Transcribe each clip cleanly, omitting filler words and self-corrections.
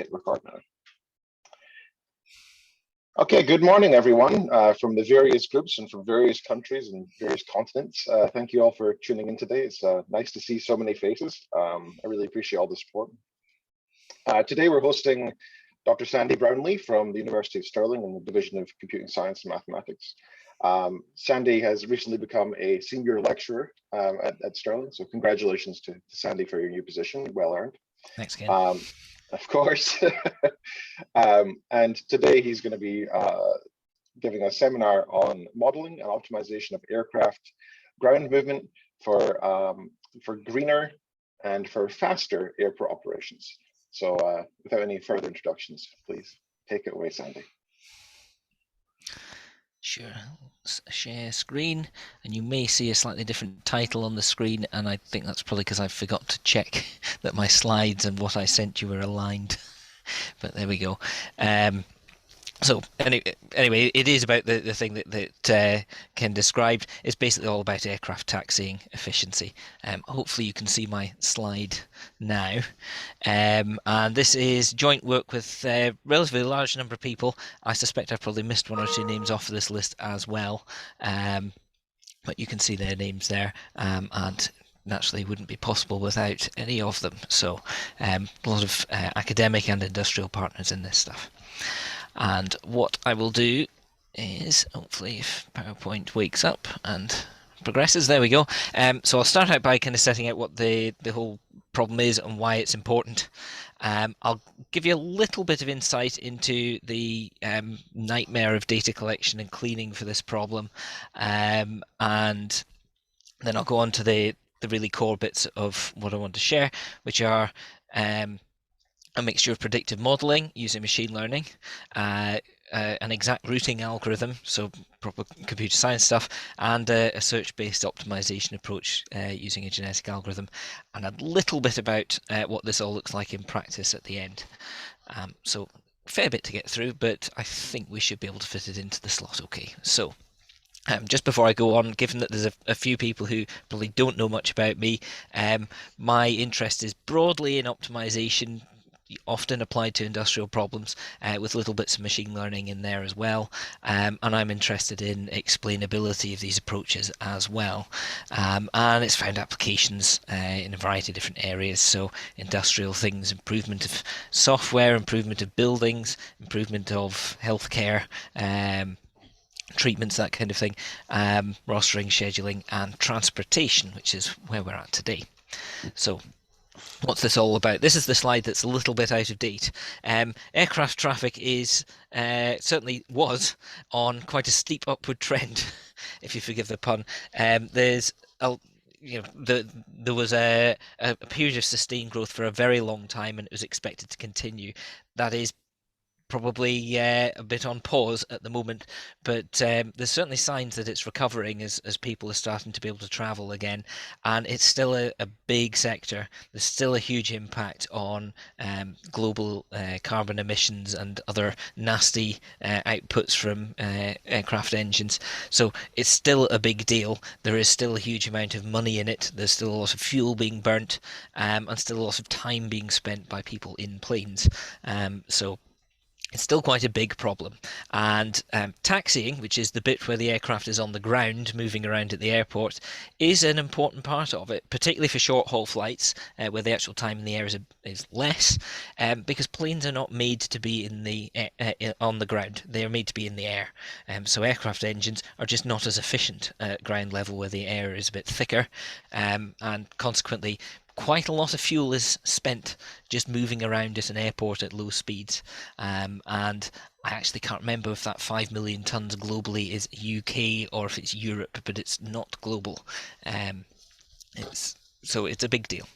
hit record now. Okay, good morning, everyone, from the various groups and from various countries and various continents. Thank you all for tuning in today. It's nice to see so many faces. I really appreciate all the support. Today we're hosting Dr. Sandy Brownlee from the University of Stirling in the Division of Computing Science and Mathematics. Sandy has recently become a senior lecturer at Stirling, so congratulations to Sandy for your new position, well earned. Thanks, Ken. Of course. And today he's going to be giving a seminar on modeling and optimization of aircraft ground movement for greener and for faster airport operations. So without any further introductions, please take it away, Sandy. Sure. Share screen, and you may see a slightly different title on the screen, and I think that's probably because I forgot to check that my slides and what I sent you were aligned. But there we go. So anyway, it is about the thing that Ken described. It's basically all about aircraft taxiing efficiency. Hopefully you can see my slide now. And this is joint work with a relatively large number of people. I suspect I've probably missed one or two names off this list as well. But you can see their names there, and naturally wouldn't be possible without any of them. So a lot of academic and industrial partners in this stuff. And what I will do is, hopefully if PowerPoint wakes up and progresses, there we go. So I'll start out by kind of setting out what the whole problem is and why it's important. I'll give you a little bit of insight into the nightmare of data collection and cleaning for this problem. And then I'll go on to the really core bits of what I want to share, which are a mixture of predictive modeling using machine learning, an exact routing algorithm, so proper computer science stuff, and a search-based optimization approach using a genetic algorithm, and a little bit about what this all looks like in practice at the end. So a fair bit to get through, but I think we should be able to fit it into the slot okay. So just before I go on, given that there's a few people who probably don't know much about me, my interest is broadly in optimization, often applied to industrial problems, with little bits of machine learning in there as well, and I'm interested in explainability of these approaches as well, and it's found applications in a variety of different areas. So industrial things, improvement of software, improvement of buildings, improvement of healthcare, treatments, that kind of thing, rostering, scheduling, and transportation, which is where we're at today. So what's this all about? This is the slide that's a little bit out of date. Aircraft traffic is certainly was on quite a steep upward trend, if you forgive the pun. There's there was a period of sustained growth for a very long time, and it was expected to continue. That is probably a bit on pause at the moment, but there's certainly signs that it's recovering as people are starting to be able to travel again, and it's still a big sector. There's still a huge impact on global carbon emissions and other nasty outputs from aircraft engines, so it's still a big deal. There is still a huge amount of money in it. There's still a lot of fuel being burnt, and still a lot of time being spent by people in planes, so it's still quite a big problem. And taxiing, which is the bit where the aircraft is on the ground moving around at the airport, is an important part of it, particularly for short haul flights where the actual time in the air is less, because planes are not made to be in the on the ground. They are made to be in the air. So aircraft engines are just not as efficient at ground level where the air is a bit thicker, and consequently quite a lot of fuel is spent just moving around at an airport at low speeds, and I actually can't remember if that 5 million tons globally is UK or if it's Europe, but it's not global. So it's a big deal.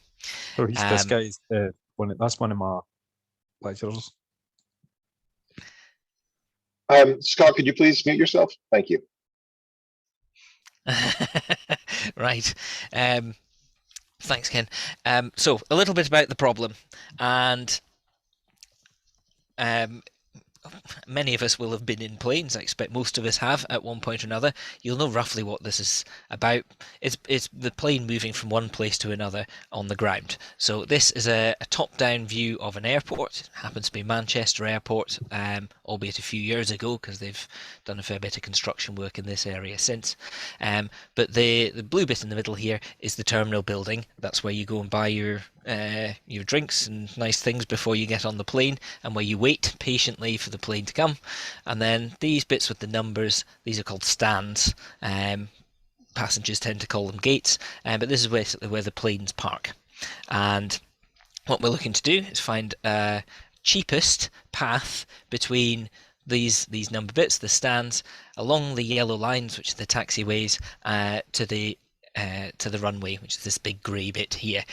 So this guy's that's one of my lecturers. Scott, could you please mute yourself? Thank you. Right. Thanks, Ken. So a little bit about the problem, and many of us will have been in planes. I expect most of us have at one point or another. You'll know roughly what this is about. It's the plane moving from one place to another on the ground. So this is a top-down view of an airport. It happens to be Manchester Airport, albeit a few years ago, because they've done a fair bit of construction work in this area since. But the blue bit in the middle here is the terminal building. That's where you go and buy your drinks and nice things before you get on the plane, and where you wait patiently for the plane to come. And then these bits with the numbers, these are called stands. Passengers tend to call them gates, but this is basically where the planes park. And what we're looking to do is find a cheapest path between these number bits, the stands, along the yellow lines, which are the taxiways, to the runway, which is this big grey bit here.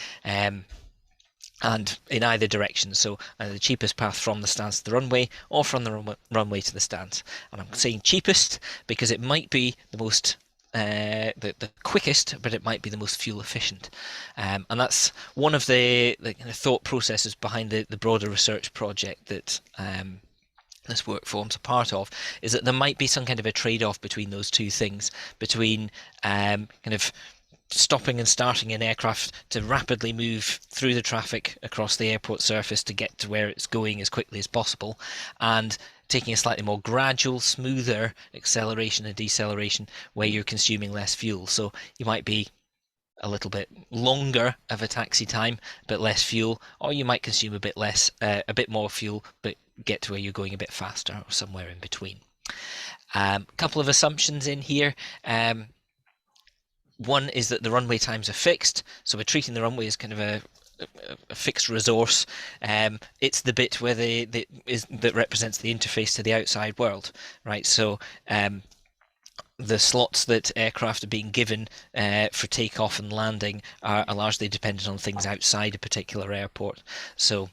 And in either direction, so either the cheapest path from the stands to the runway or from the runway to the stands. And I'm saying cheapest because it might be the most the quickest, but it might be the most fuel efficient. And that's one of the kind of thought processes behind the broader research project that this work forms a part of, is that there might be some kind of a trade-off between those two things, between kind of stopping and starting an aircraft to rapidly move through the traffic across the airport surface to get to where it's going as quickly as possible, and taking a slightly more gradual, smoother acceleration and deceleration where you're consuming less fuel. So you might be a little bit longer of a taxi time but less fuel, or you might consume a bit more fuel but get to where you're going a bit faster, or somewhere in between. A couple of assumptions in here. One is that the runway times are fixed, so we're treating the runway as kind of a fixed resource. It's the bit where that represents the interface to the outside world, right? So the slots that aircraft are being given for takeoff and landing are largely dependent on things outside a particular airport. So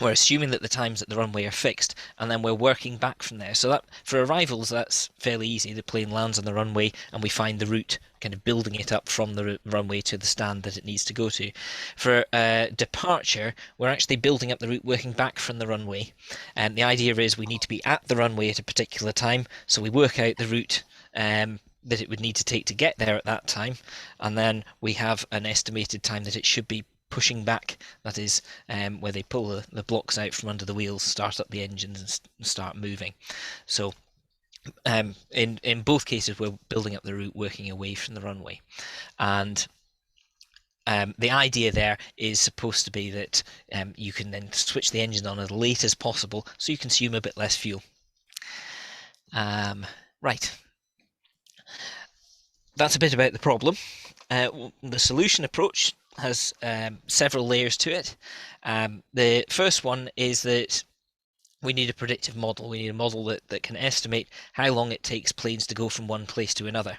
we're assuming that the times at the runway are fixed, and then we're working back from there. So that for arrivals, that's fairly easy. The plane lands on the runway and we find the route, kind of building it up from the runway to the stand that it needs to go to. For departure, we're actually building up the route working back from the runway. And the idea is we need to be at the runway at a particular time, so we work out the route that it would need to take to get there at that time, and then we have an estimated time that it should be pushing back, that is where they pull the blocks out from under the wheels, start up the engines and start moving. So in both cases we're building up the route working away from the runway, and the idea there is supposed to be that you can then switch the engine on as late as possible so you consume a bit less fuel. Right, that's a bit about the problem. The solution approach has several layers to it. The first one is that we need a predictive model. We need a model that can estimate how long it takes planes to go from one place to another.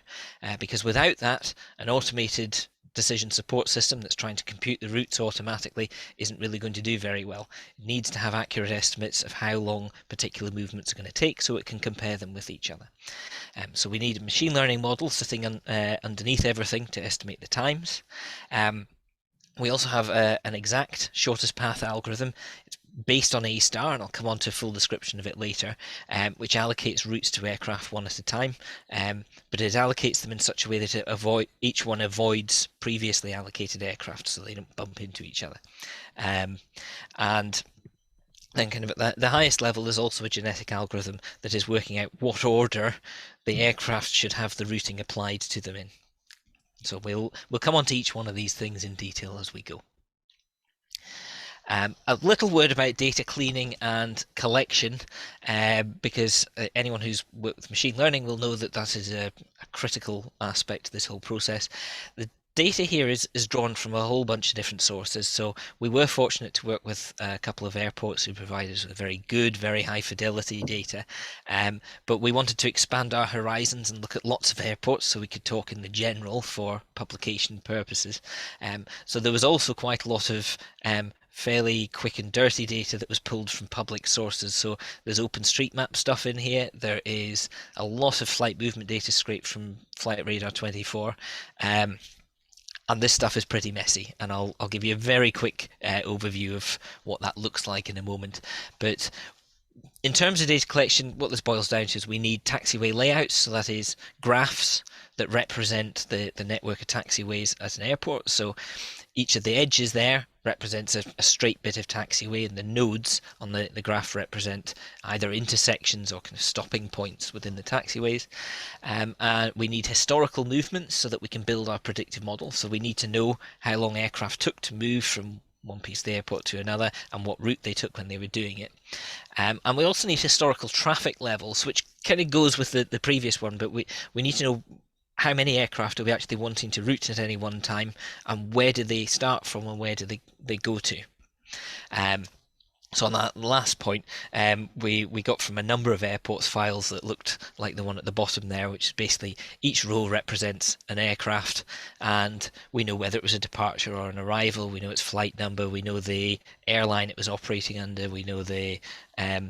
Because without that, an automated decision support system that's trying to compute the routes automatically isn't really going to do very well. It needs to have accurate estimates of how long particular movements are going to take so it can compare them with each other. So we need a machine learning model sitting underneath everything to estimate the times. We also have an exact shortest path algorithm. It's based on A star, and I'll come on to a full description of it later, which allocates routes to aircraft one at a time, but it allocates them in such a way that each one avoids previously allocated aircraft so they don't bump into each other. And then kind of at the highest level, there's also a genetic algorithm that is working out what order the aircraft should have the routing applied to them in. So we'll come on to each one of these things in detail as we go. A little word about data cleaning and collection, because anyone who's worked with machine learning will know that that is a critical aspect to this whole process. The data here is drawn from a whole bunch of different sources. So we were fortunate to work with a couple of airports who provided us with very good, very high fidelity data, but we wanted to expand our horizons and look at lots of airports so we could talk in the general for publication purposes. So there was also quite a lot of fairly quick and dirty data that was pulled from public sources. So there's OpenStreetMap stuff in here. There is a lot of flight movement data scraped from Flight Radar 24. And this stuff is pretty messy, and I'll give you a very quick overview of what that looks like in a moment. But in terms of data collection, what this boils down to is we need taxiway layouts, so that is graphs that represent the network of taxiways at an airport. So each of the edges there represents a straight bit of taxiway, and the nodes on the graph represent either intersections or kind of stopping points within the taxiways. And we need historical movements so that we can build our predictive model. So we need to know how long aircraft took to move from one piece of the airport to another and what route they took when they were doing it. And we also need historical traffic levels, which kind of goes with the previous one, but we need to know how many aircraft are we actually wanting to route at any one time, and where do they start from and where do they go to. So on that last point, we got from a number of airports files that looked like the one at the bottom there, which is basically each row represents an aircraft, and we know whether it was a departure or an arrival, we know its flight number, we know the airline it was operating under, we know the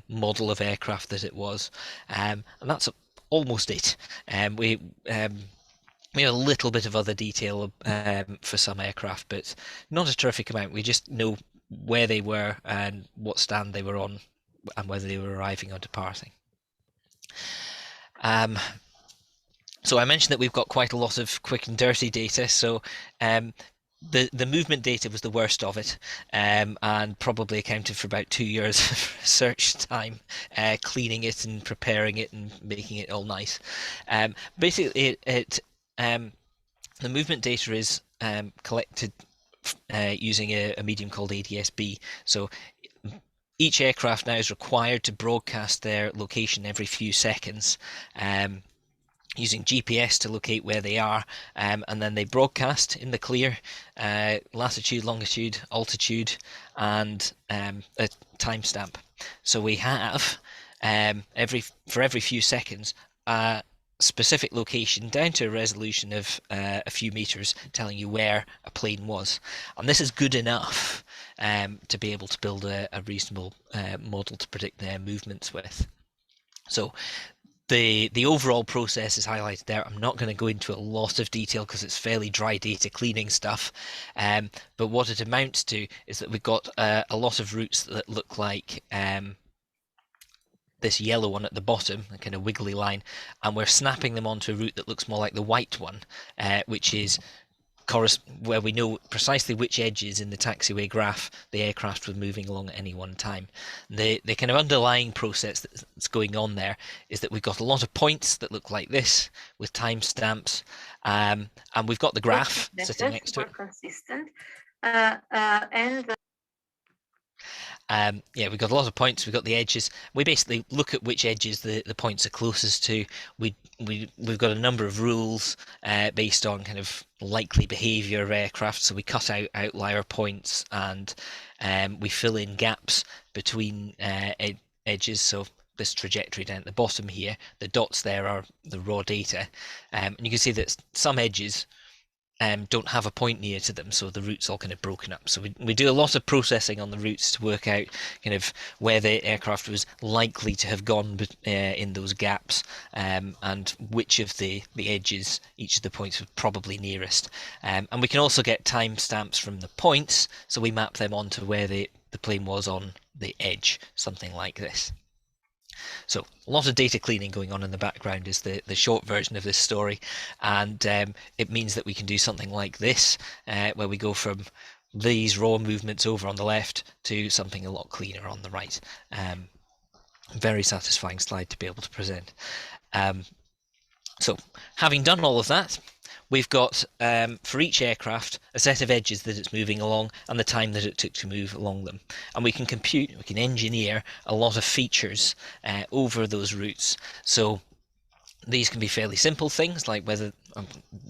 model of aircraft that it was, and that's almost it. We have a little bit of other detail for some aircraft, but not a terrific amount. We just know where they were and what stand they were on and whether they were arriving or departing. So I mentioned that we've got quite a lot of quick and dirty data. So the movement data was the worst of it, and probably accounted for about 2 years of research time, cleaning it and preparing it and making it all nice. Basically, the movement data is collected using a medium called ADS-B. So each aircraft now is required to broadcast their location every few seconds, using GPS to locate where they are, and then they broadcast in the clear latitude, longitude, altitude, and a timestamp. So we have for every few seconds specific location down to a resolution of a few meters telling you where a plane was, and this is good enough to be able to build a reasonable model to predict their movements with. So the overall process is highlighted there. I'm not going to go into a lot of detail because it's fairly dry data cleaning stuff, but what it amounts to is that we've got a lot of routes that look like this yellow one at the bottom, a kind of wiggly line, and we're snapping them onto a route that looks more like the white one, which is where we know precisely which edges in the taxiway graph the aircraft were moving along at any one time. The kind of underlying process that's going on there is that we've got a lot of points that look like this with timestamps, and we've got the graph sitting next to it. Consistent, yeah, we've got a lot of points, we've got the edges. We basically look at which edges the points are closest to. We've got a number of rules based on kind of likely behavior of aircraft, so we cut out outlier points, and we fill in gaps between edges. So this trajectory down at the bottom here, the dots there are the raw data, and you can see that some edges don't have a point near to them, so the route's all kind of broken up. So we do a lot of processing on the routes to work out kind of where the aircraft was likely to have gone in those gaps, and which of the edges each of the points was probably nearest. And we can also get timestamps from the points, so we map them onto where the plane was on the edge, something like this. So a lot of data cleaning going on in the background is the short version of this story, and it means that we can do something like this, where we go from these raw movements over on the left to something a lot cleaner on the right. Very satisfying slide to be able to present. So having done all of that, we've got for each aircraft a set of edges that it's moving along and the time that it took to move along them, and we can engineer a lot of features over those routes. So these can be fairly simple things like whether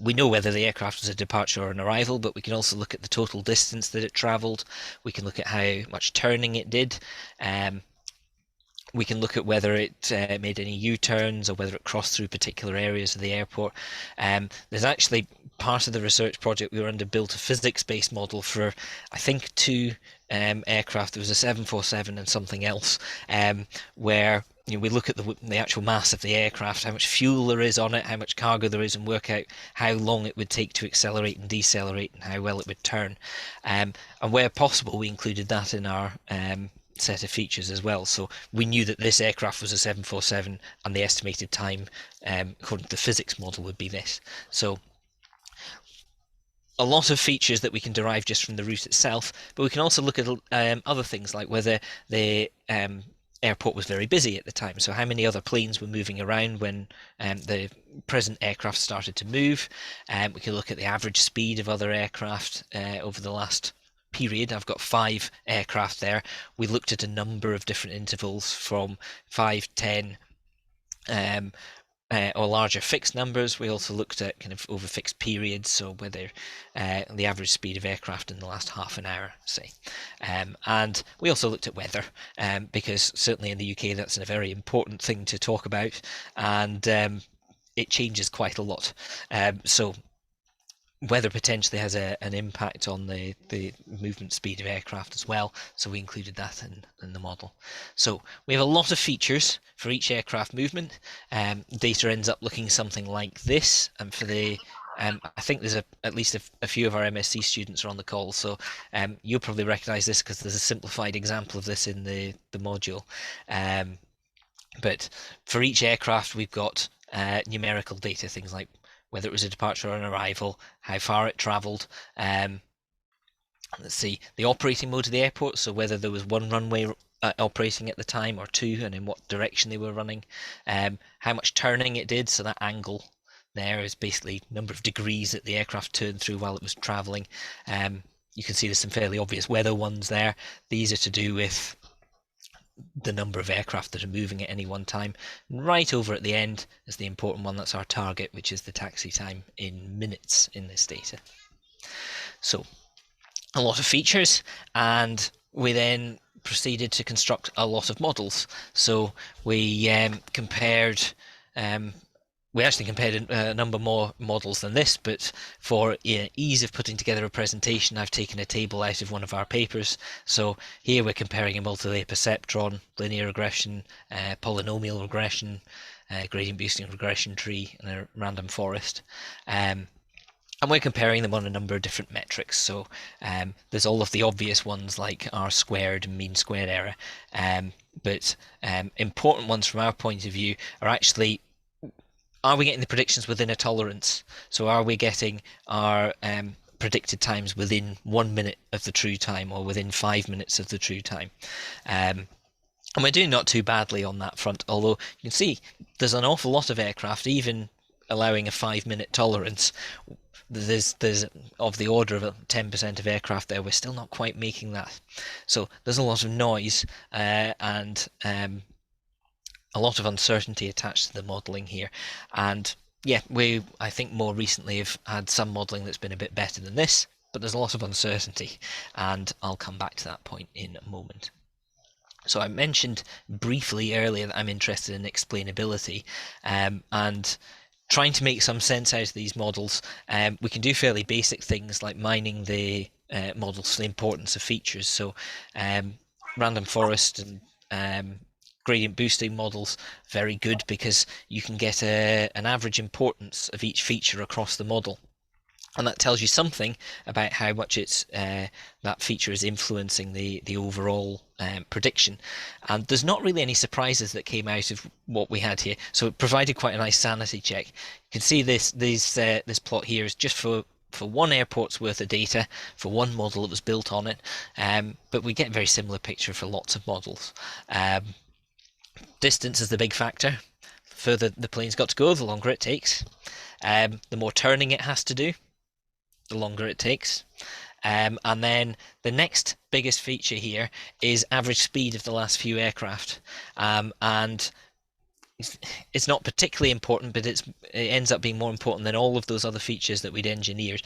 we know whether the aircraft was a departure or an arrival, but we can also look at the total distance that it travelled. We can look at how much turning it did. We can look at whether it made any U-turns or whether it crossed through particular areas of the airport. There's actually part of the research project we were under built a physics-based model for, I think, 2 aircraft. There was a 747 and something else, where we look at the actual mass of the aircraft, how much fuel there is on it, how much cargo there is, and work out how long it would take to accelerate and decelerate and how well it would turn. And where possible, we included that in our set of features as well. So we knew that this aircraft was a 747 and the estimated time according to the physics model would be this. So a lot of features that we can derive just from the route itself, but we can also look at other things like whether the airport was very busy at the time. So how many other planes were moving around when the present aircraft started to move. We can look at the average speed of other aircraft over the last period. I've got 5 aircraft there. We looked at a number of different intervals from 5, 10, or larger fixed numbers. We also looked at kind of over fixed periods, so whether the average speed of aircraft in the last half an hour, say. And we also looked at weather, because certainly in the UK that's a very important thing to talk about, and it changes quite a lot. So weather potentially has an impact on the movement speed of aircraft as well, so we included that in the model. So we have a lot of features for each aircraft movement. Data ends up looking something like this, and for the I think there's at least a few of our MSc students are on the call, so you'll probably recognize this because there's a simplified example of this in the module. But for each aircraft we've got numerical data, things like whether it was a departure or an arrival, how far it travelled, let's see, the operating mode of the airport, so whether there was one runway operating at the time or 2, and in what direction they were running, how much turning it did, so that angle there is basically number of degrees that the aircraft turned through while it was travelling. You can see there's some fairly obvious weather ones there. These are to do with the number of aircraft that are moving at any one time. Right over at the end is the important one, that's our target, which is the taxi time in minutes in this data. So a lot of features, and we then proceeded to construct a lot of models. So we we actually compared a number more models than this, but for ease of putting together a presentation, I've taken a table out of one of our papers. So here we're comparing a multi-layer perceptron, linear regression, polynomial regression, gradient boosting regression tree, and a random forest. And we're comparing them on a number of different metrics. So there's all of the obvious ones like R-squared and mean squared error. But important ones from our point of view are actually, are we getting the predictions within a tolerance? So are we getting our predicted times within 1 minute of the true time, or within 5 minutes of the true time? And we're doing not too badly on that front, although you can see there's an awful lot of aircraft, even allowing a 5-minute tolerance, there's of the order of 10% of aircraft there, we're still not quite making that. So there's a lot of noise and a lot of uncertainty attached to the modelling here. And yeah, I think more recently have had some modelling that's been a bit better than this, but there's a lot of uncertainty, and I'll come back to that point in a moment. So I mentioned briefly earlier that I'm interested in explainability, and trying to make some sense out of these models. We can do fairly basic things like mining the models for the importance of features. So random forest and gradient boosting models, very good because you can get an average importance of each feature across the model. And that tells you something about how much that feature is influencing the overall prediction. And there's not really any surprises that came out of what we had here. So it provided quite a nice sanity check. You can see this plot here is just for one airport's worth of data, for one model that was built on it. But we get a very similar picture for lots of models. Distance is the big factor. The further the plane's got to go, the longer it takes. The more turning it has to do, the longer it takes. And then the next biggest feature here is average speed of the last few aircraft. And it's not particularly important, but it ends up being more important than all of those other features that we'd engineered.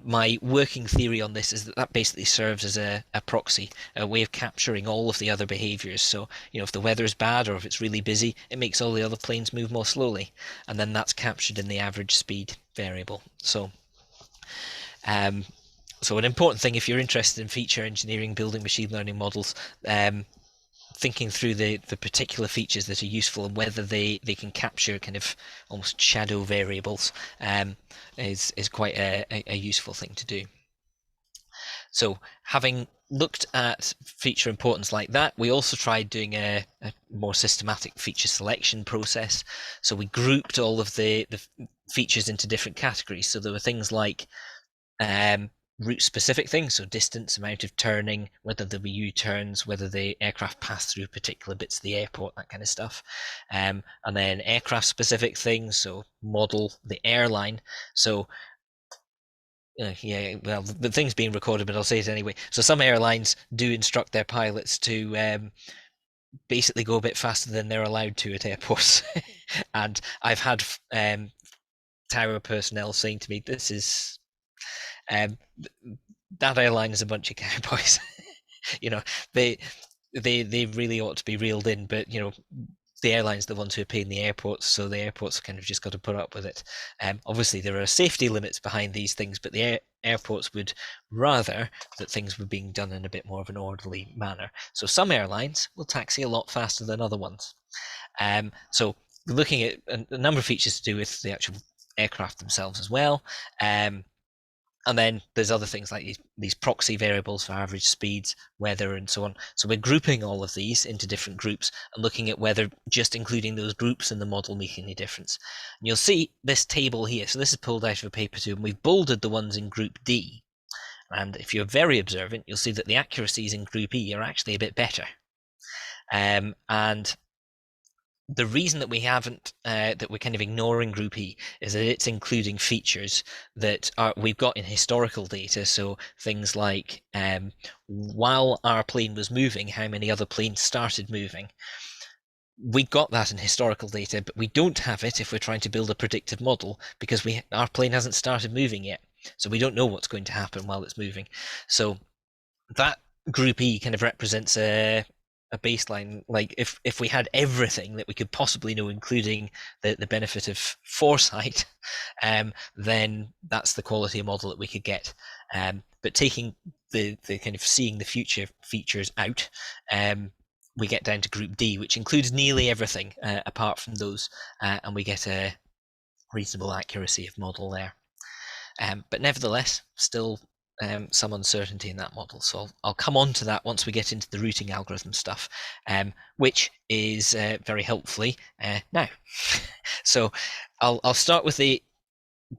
My working theory on this is that basically serves as a proxy, a way of capturing all of the other behaviors. So, if the weather's bad or if it's really busy, it makes all the other planes move more slowly, and then that's captured in the average speed variable. So an important thing, if you're interested in feature engineering, building machine learning models, thinking through the particular features that are useful and whether they can capture kind of almost shadow variables is quite a useful thing to do. So having looked at feature importance like that, we also tried doing a more systematic feature selection process. So we grouped all of the features into different categories. So there were things like route specific things, so distance, amount of turning, whether there be U-turns, whether the aircraft pass through particular bits of the airport, that kind of stuff. And then aircraft specific things, so model, the airline. So yeah, well, the thing's being recorded, but I'll say it anyway. So some airlines do instruct their pilots to basically go a bit faster than they're allowed to at airports. And I've had tower personnel saying to me, this is that airline is a bunch of cowboys. They really ought to be reeled in, but the airlines are the ones who are paying the airports, so the airports kind of just got to put up with it. Obviously, there are safety limits behind these things, but the airports would rather that things were being done in a bit more of an orderly manner. So some airlines will taxi a lot faster than other ones. So looking at a number of features to do with the actual aircraft themselves as well. And then there's other things like these proxy variables for average speeds, weather, and so on. So we're grouping all of these into different groups and looking at whether just including those groups in the model make any difference. And you'll see this table here. So this is pulled out of a paper too, and we've bolded the ones in Group D. And if you're very observant, you'll see that the accuracies in Group E are actually a bit better. And the reason that we haven't, that we're kind of ignoring Group E is that it's including features that we've got in historical data. So things like while our plane was moving, how many other planes started moving. We got that in historical data, but we don't have it if we're trying to build a predictive model because our plane hasn't started moving yet. So we don't know what's going to happen while it's moving. So that Group E kind of represents a baseline. Like if we had everything that we could possibly know, including the benefit of foresight, then that's the quality of model that we could get. But taking the kind of seeing the future features out, we get down to Group D, which includes nearly everything apart from those, and we get a reasonable accuracy of model there. But nevertheless, still some uncertainty in that model. So I'll come on to that once we get into the routing algorithm stuff, which is very helpfully now. So I'll start with the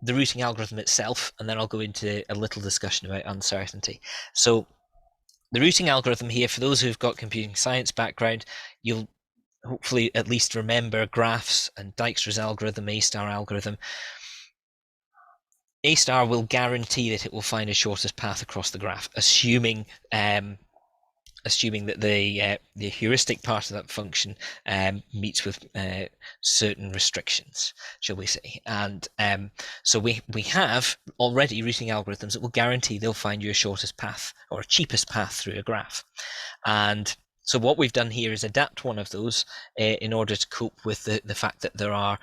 routing algorithm itself, and then I'll go into a little discussion about uncertainty. So the routing algorithm here, for those who've got computing science background, you'll hopefully at least remember graphs and Dijkstra's algorithm, A-star algorithm. A-star will guarantee that it will find the shortest path across the graph, assuming that the heuristic part of that function meets with certain restrictions, shall we say. And so we have already routing algorithms that will guarantee they'll find you a shortest path or a cheapest path through a graph. And so what we've done here is adapt one of those in order to cope with the fact that there are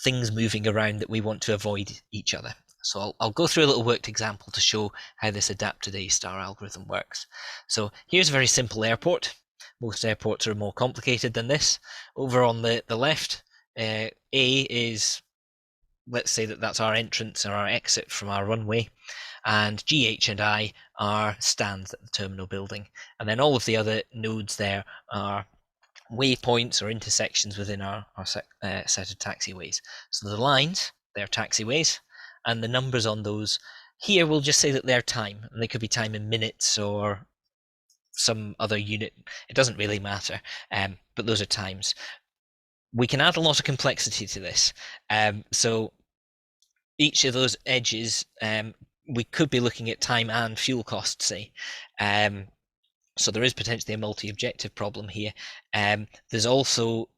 things moving around that we want to avoid each other. So I'll go through a little worked example to show how this adapted A-star algorithm works. So here's a very simple airport. Most airports are more complicated than this. Over on the left, A is, let's say that's our entrance or our exit from our runway, and G, H, and I are stands at the terminal building. And then all of the other nodes there are waypoints or intersections within our set of taxiways. So the lines, they're taxiways, and the numbers on those here will just say that they're time, and they could be time in minutes or some other unit. It doesn't really matter, but those are times. We can add a lot of complexity to this. So each of those edges, we could be looking at time and fuel costs, say. So there is potentially a multi-objective problem here. There's also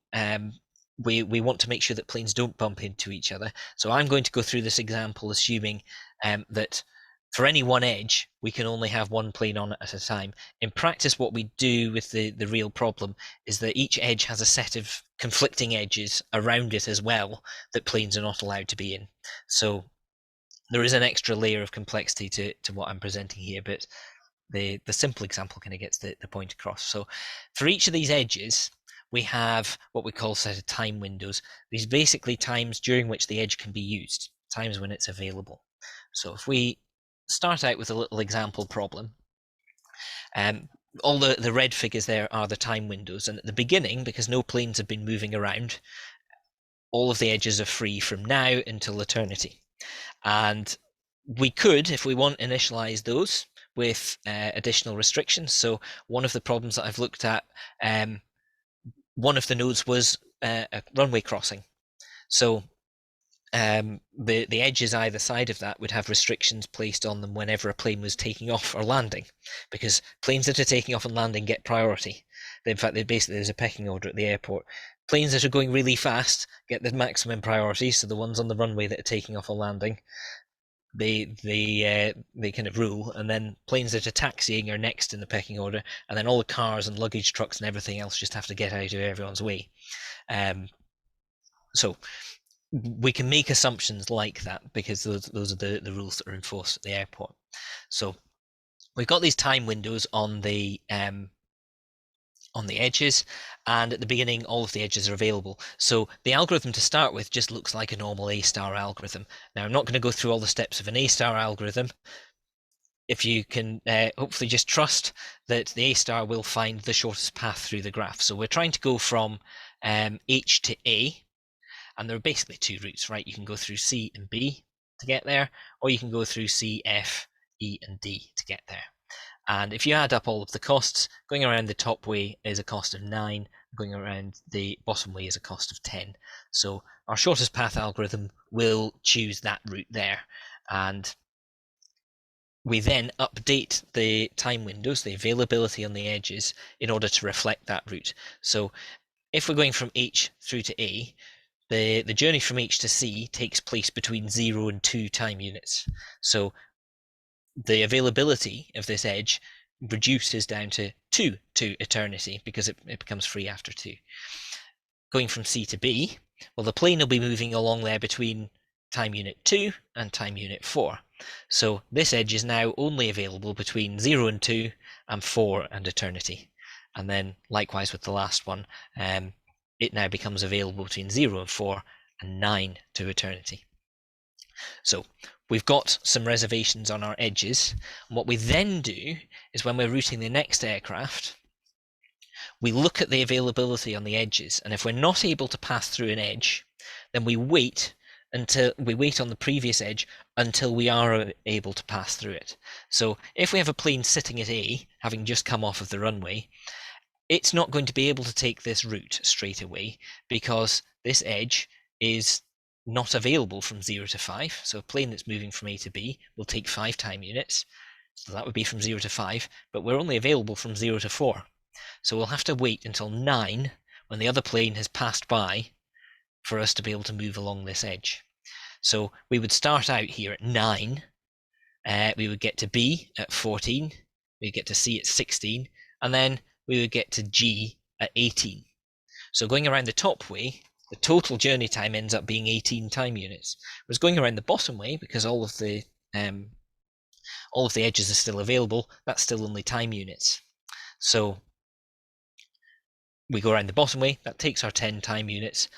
we want to make sure that planes don't bump into each other. So I'm going to go through this example assuming that for any one edge, we can only have one plane on it at a time. In practice, what we do with the real problem is that each edge has a set of conflicting edges around it as well that planes are not allowed to be in. So there is an extra layer of complexity to what I'm presenting here, but the simple example kind of gets the point across. So for each of these edges, we have what we call a set of time windows. These basically times during which the edge can be used, times when it's available. So if we start out with a little example problem, All the red figures there are the time windows, and at the beginning, because no planes have been moving around, all of the edges are free from now until eternity. And we could, if we want, initialize those with additional restrictions. So one of the problems that I've looked at, one of the nodes was a runway crossing. So the edges either side of that would have restrictions placed on them whenever a plane was taking off or landing, because planes that are taking off and landing get priority. In fact, there's a pecking order at the airport. Planes that are going really fast get the maximum priority, so the ones on the runway that are taking off or landing, they kind of rule, and then planes that are taxiing are next in the pecking order, and then all the cars and luggage trucks and everything else just have to get out of everyone's way. So we can make assumptions like that because those are the rules that are enforced at the airport. So we've got these time windows on the edges, and at the beginning all of the edges are available. So the algorithm to start with just looks like a normal A-star algorithm. Now I'm not going to go through all the steps of an A-star algorithm. If you can hopefully just trust that the A-star will find the shortest path through the graph. So we're trying to go from H to A, and there are basically two routes, right? You can go through C and B to get there, or you can go through C, F, E, and D to get there. And if you add up all of the costs, going around the top way is a cost of 9, going around the bottom way is a cost of 10. So our shortest path algorithm will choose that route there. And we then update the time windows, the availability on the edges, in order to reflect that route. So if we're going from H through to A, the journey from H to C takes place between 0 and 2 time units. So the availability of this edge reduces down to 2 to eternity because it becomes free after 2. Going from C to B, well, the plane will be moving along there between time unit 2 and time unit 4. So this edge is now only available between 0 and 2 and 4 and eternity. And then likewise with the last one, it now becomes available between 0 and 4 and 9 to eternity. So we've got some reservations on our edges. And what we then do is when we're routing the next aircraft, we look at the availability on the edges. And if we're not able to pass through an edge, then we wait on the previous edge until we are able to pass through it. So if we have a plane sitting at A, having just come off of the runway, it's not going to be able to take this route straight away because this edge is not available from 0 to 5. So a plane that's moving from A to B will take 5 time units. So that would be from 0 to 5, but we're only available from 0 to 4. So we'll have to wait until 9 when the other plane has passed by for us to be able to move along this edge. So we would start out here at 9. We would get to B at 14. We'd get to C at 16. And then we would get to G at 18. So going around the top way, the total journey time ends up being 18 time units. Whereas going around the bottom way, because all of the edges are still available, that's still only time units. So we go around the bottom way, that takes our 10 time units.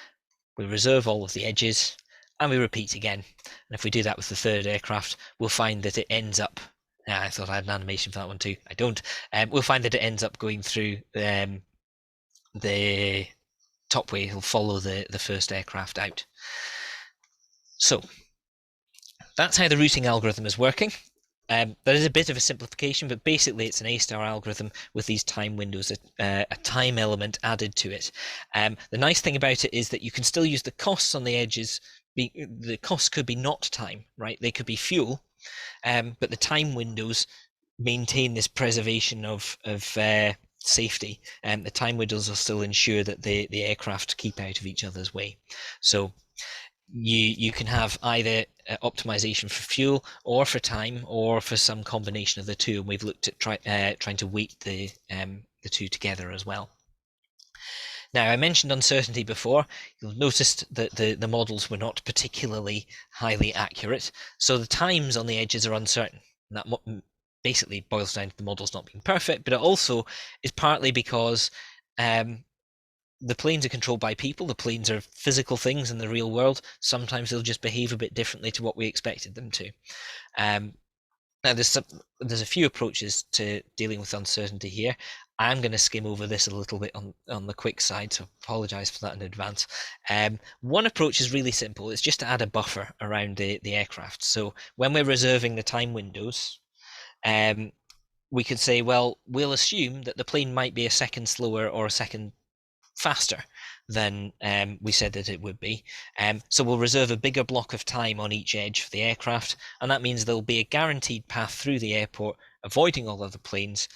We reserve all of the edges, and we repeat again. And if we do that with the third aircraft, we'll find that it ends up I thought I had an animation for that one too. I don't. We'll find that it ends up going through the top way. It'll follow the first aircraft out. So that's how the routing algorithm is working. There is a bit of a simplification, but basically it's an A-star algorithm with these time windows, a time element added to it. The nice thing about it is that you can still use the costs on the edges. The costs could be not time, right? They could be fuel. But the time windows maintain this preservation of safety. The time windows will still ensure that the aircraft keep out of each other's way. So you can have either optimization for fuel or for time or for some combination of the two. And we've looked at trying to weight the two together as well. Now, I mentioned uncertainty before. You'll notice that the models were not particularly highly accurate. So the times on the edges are uncertain. And that basically boils down to the models not being perfect, but it also is partly because the planes are controlled by people. The planes are physical things in the real world. Sometimes they'll just behave a bit differently to what we expected them to. And Now, there's a few approaches to dealing with uncertainty here. I'm going to skim over this a little bit on the quick side, so apologise for that in advance. One approach is really simple. It's just to add a buffer around the aircraft. So when we're reserving the time windows, we could say, well, we'll assume that the plane might be a second slower or a second faster than we said that it would be. So we'll reserve a bigger block of time on each edge for the aircraft, and that means there'll be a guaranteed path through the airport, avoiding all other planes,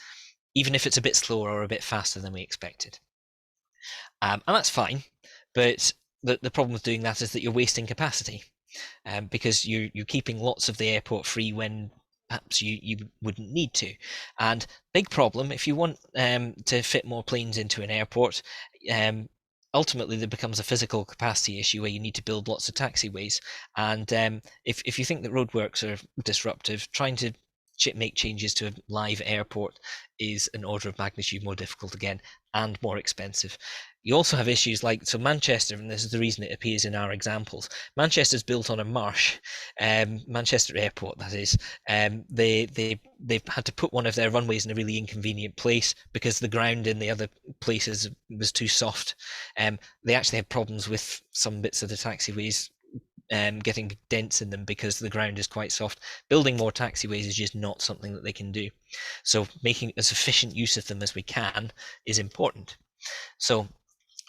even if it's a bit slower or a bit faster than we expected. And that's fine, but the problem with doing that is that you're wasting capacity, because you're keeping lots of the airport free when perhaps you wouldn't need to. And big problem, if you want to fit more planes into an airport, ultimately there becomes a physical capacity issue where you need to build lots of taxiways. And if you think that roadworks are disruptive, trying to make changes to a live airport is an order of magnitude more difficult again, and more expensive. You also have issues like, so Manchester, and this is the reason it appears in our examples, Manchester's built on a marsh, Manchester Airport that is. They've had to put one of their runways in a really inconvenient place because the ground in the other places was too soft. They actually had problems with some bits of the taxiways getting dents in them because the ground is quite soft. Building more taxiways is just not something that they can do. So making as efficient use of them as we can is important. So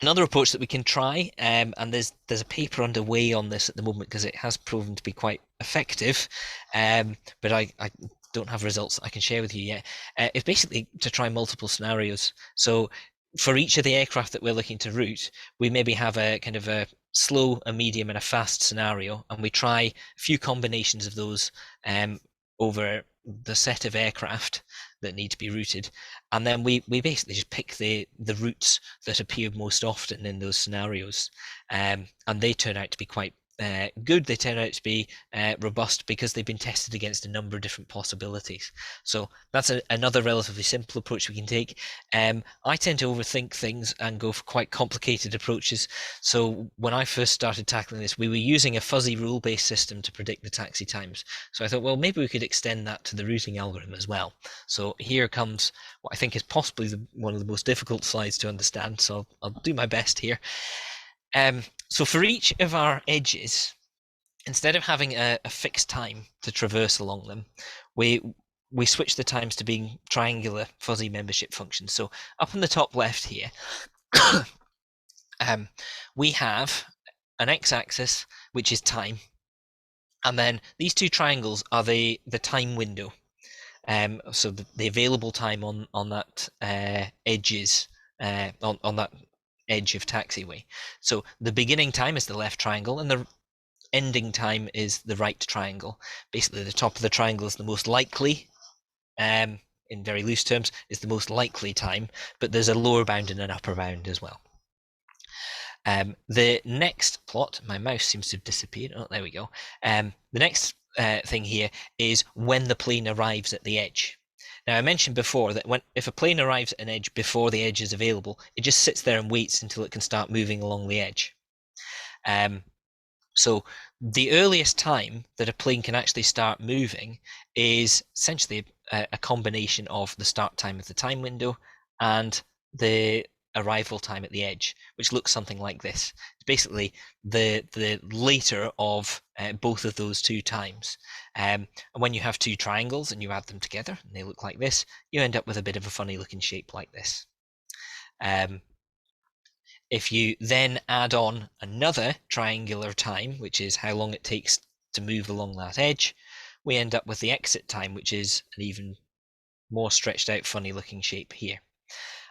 another approach that we can try, and there's a paper underway on this at the moment because it has proven to be quite effective, but I don't have results I can share with you yet. It's basically to try multiple scenarios. So for each of the aircraft that we're looking to route, we maybe have a kind of a slow, a medium, and a fast scenario, and we try a few combinations of those over the set of aircraft that need to be routed, and then we basically just pick the routes that appear most often in those scenarios, and they turn out to be quite good. They turn out to be robust because they've been tested against a number of different possibilities. So that's another relatively simple approach we can take. I tend to overthink things and go for quite complicated approaches. So when I first started tackling this, we were using a fuzzy rule-based system to predict the taxi times. So I thought, well, maybe we could extend that to the routing algorithm as well. So here comes what I think is possibly one of the most difficult slides to understand. So I'll do my best here. So for each of our edges, instead of having a fixed time to traverse along them, we switch the times to being triangular fuzzy membership functions. So up in the top left here, we have an x-axis, which is time, and then these two triangles are the time window. So the available time on that edges on that edge of taxiway. So the beginning time is the left triangle, and the ending time is the right triangle. Basically, the top of the triangle is the most likely, in very loose terms, is the most likely time, but there's a lower bound and an upper bound as well. The next plot, my mouse seems to have disappeared. Oh, there we go. The next thing here is when the plane arrives at the edge. Now, I mentioned before that if a plane arrives at an edge before the edge is available, it just sits there and waits until it can start moving along the edge. So the earliest time that a plane can actually start moving is essentially a combination of the start time of the time window and the arrival time at the edge, which looks something like this. It's basically the later of both of those two times. And when you have two triangles and you add them together and they look like this, you end up with a bit of a funny looking shape like this. If you then add on another triangular time, which is how long it takes to move along that edge, we end up with the exit time, which is an even more stretched out funny looking shape here.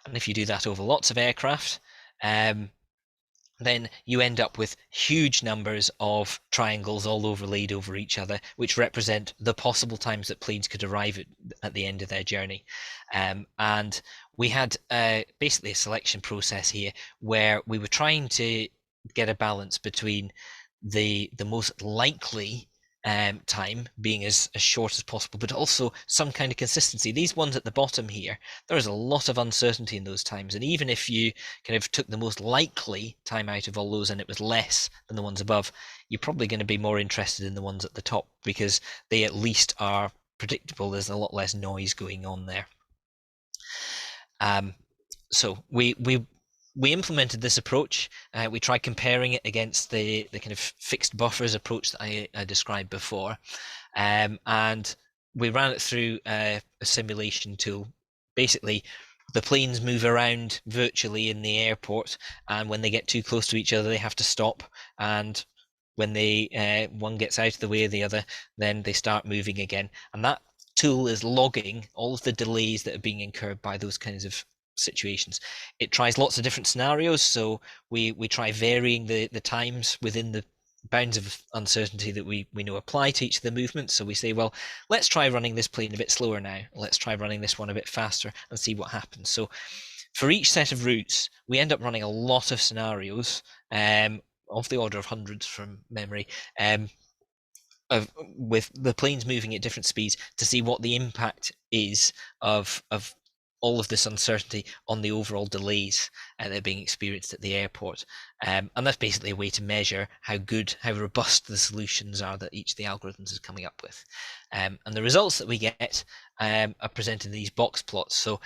And if you do that over lots of aircraft, then you end up with huge numbers of triangles all overlaid over each other, which represent the possible times that planes could arrive at the end of their journey. And we had basically a selection process here where we were trying to get a balance between the most likely time being as short as possible, but also some kind of consistency. These ones at the bottom here, there is a lot of uncertainty in those times, and even if you kind of took the most likely time out of all those and it was less than the ones above, you're probably going to be more interested in the ones at the top because they at least are predictable. There's a lot less noise going on there. So we implemented this approach. We tried comparing it against the kind of fixed buffers approach that I described before, and we ran it through a simulation tool. Basically, the planes move around virtually in the airport, and when they get too close to each other, they have to stop. And when they one gets out of the way of the other, then they start moving again. And that tool is logging all of the delays that are being incurred by those kinds of situations. It tries lots of different scenarios, so we try varying the times within the bounds of uncertainty that we know apply to each of the movements. So we say, well, let's try running this plane a bit slower now. Let's try running this one a bit faster and see what happens. So for each set of routes, we end up running a lot of scenarios, of the order of hundreds from memory, with the planes moving at different speeds to see what the impact is of all of this uncertainty on the overall delays that are being experienced at the airport. And that's basically a way to measure how robust the solutions are that each of the algorithms is coming up with. And the results that we get are presented in these box plots. So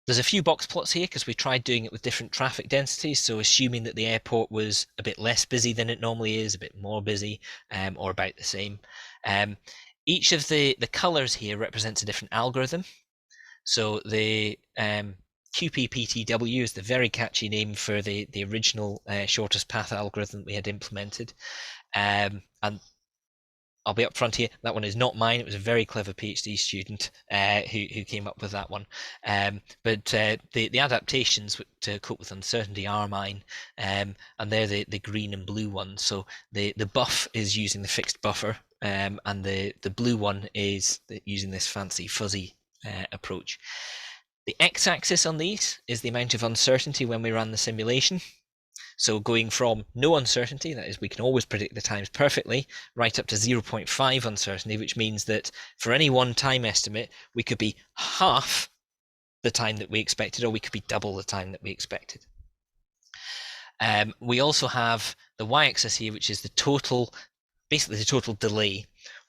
there's a few box plots here because we tried doing it with different traffic densities. So assuming that the airport was a bit less busy than it normally is, a bit more busy, or about the same. Each of the colors here represents a different algorithm. So the QPPTW is the very catchy name for the original shortest path algorithm we had implemented. And I'll be upfront here, that one is not mine. It was a very clever PhD student who came up with that one. But the adaptations to cope with uncertainty are mine, and they're the green and blue ones. So the buff is using the fixed buffer, and the blue one is using this fancy fuzzy approach. The x-axis on these is the amount of uncertainty when we ran the simulation. So going from no uncertainty, that is, we can always predict the times perfectly, right up to 0.5 uncertainty, which means that for any one time estimate, we could be half the time that we expected, or we could be double the time that we expected. We also have the y-axis here, which is the total, basically the total delay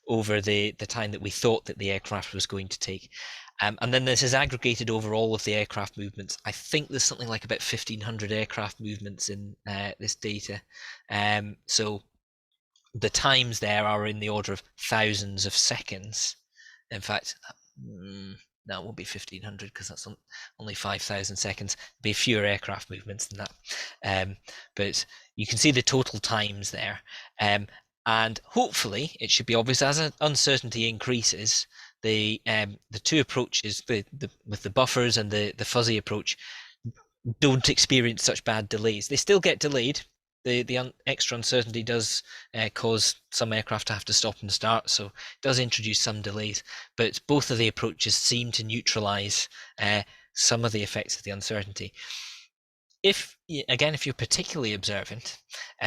over the time that we thought that the aircraft was going to take. And then this is aggregated over all of the aircraft movements. I think there's something like about 1,500 aircraft movements in this data. So the times there are in the order of thousands of seconds. In fact, no, it won't be 1,500 because that's only 5,000 seconds. There'll be fewer aircraft movements than that. But you can see the total times there. And hopefully it should be obvious as uncertainty increases, the two approaches, with the buffers and the fuzzy approach, don't experience such bad delays. They still get delayed. The extra uncertainty does cause some aircraft to have to stop and start, so it does introduce some delays. But both of the approaches seem to neutralize some of the effects of the uncertainty. If you're particularly observant,